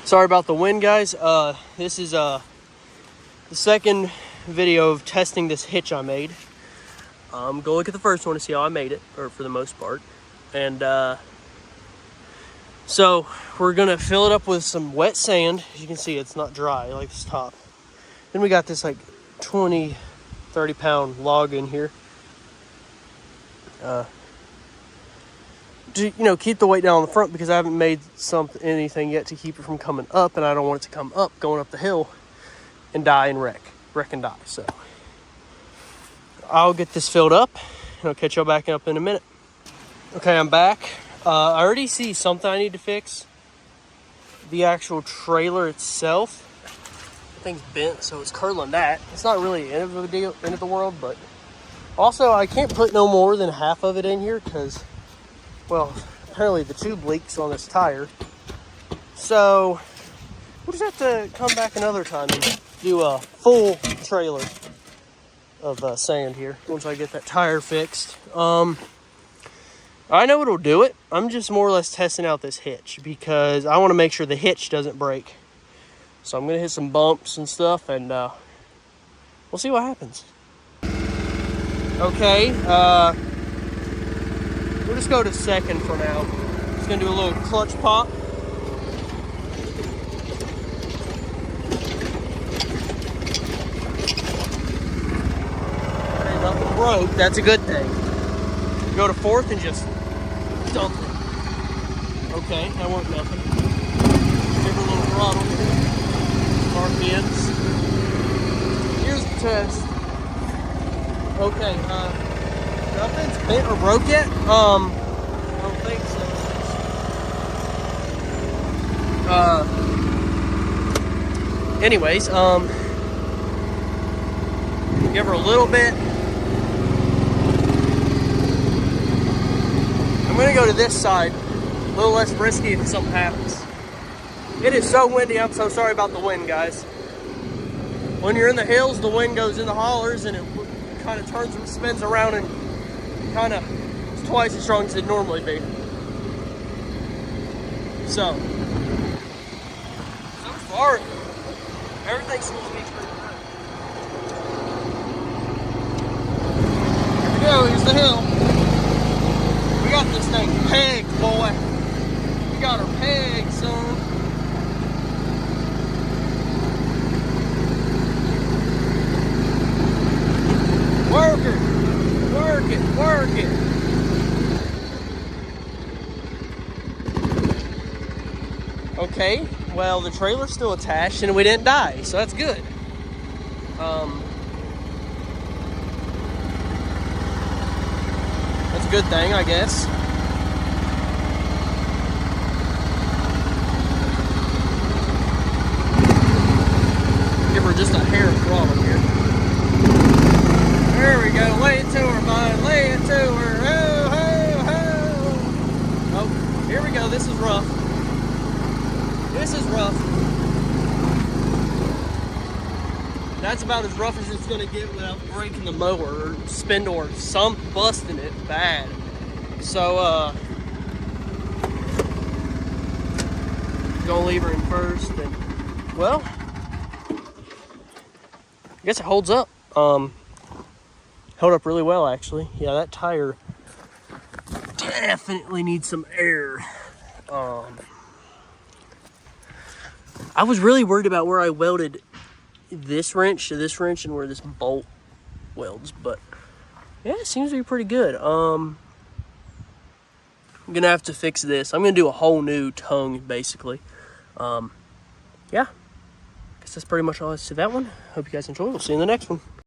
Sorry about the wind, guys. This is the second video of testing this hitch I made. Go look at the first one to see how I made it, or for the most part. And so we're gonna fill it up with some wet sand. As you can see, it's not dry like this top. Then we got this like 20, 30 pound log in here. To, keep the weight down on the front, because I haven't made anything yet to keep it from coming up, and I don't want it to come up going up the hill and die and wreck and die. So I'll get this filled up and I'll catch y'all back up in a minute. Okay, I'm back. I already see something I need to fix. The actual trailer itself, the thing's bent, so it's curling that. It's not really end of the world, but also I can't put no more than half of it in here because, well, apparently the tube leaks on this tire. So we'll just have to come back another time and do a full trailer of sand here once I get that tire fixed. I know it'll do it. I'm just more or less testing out this hitch because I want to make sure the hitch doesn't break. So I'm going to hit some bumps and stuff, and we'll see what happens. Okay, we'll just go to second for now. Just going to do a little clutch pop. Ain't nothing broke. That's a good thing. Go to fourth and just dump it. Okay, that wasn't nothing. Give her a little throttle. RPMs. Here's the test. Okay, nothing's bent or broke yet. I don't think so. Anyways, give her a little bit. I'm gonna go to this side, a little less risky if something happens. It is so windy. I'm so sorry about the wind, guys. When you're in the hills, the wind goes in the hollers and it kind of turns and spins around and kind of it's twice as strong as it'd normally be. So far, everything seems to be pretty good. Here we go. Here's the hill. We got this thing pegged, boy. We got her pegged, son. Work it, work it, work it. Okay, well, the trailer's still attached and we didn't die, so that's good. That's a good thing, I guess. Give her just a hair of throttle here. There we go. Lay it to her, bud. Lay it to her. Ho, ho, ho. Oh, here we go. This is rough. This is rough. That's about as rough as it's going to get without breaking the mower or spindle or some busting it bad. So, gonna leave her in first. And, well, I guess it holds up. Held up really well, actually. Yeah, that tire definitely needs some air. I was really worried about where I welded this wrench to this wrench and where this bolt welds, but yeah, it seems to be pretty good. I'm gonna have to fix this. I'm gonna do a whole new tongue, basically. Yeah, guess that's pretty much all I have to say to that one. Hope you guys enjoy. We'll see you in the next one.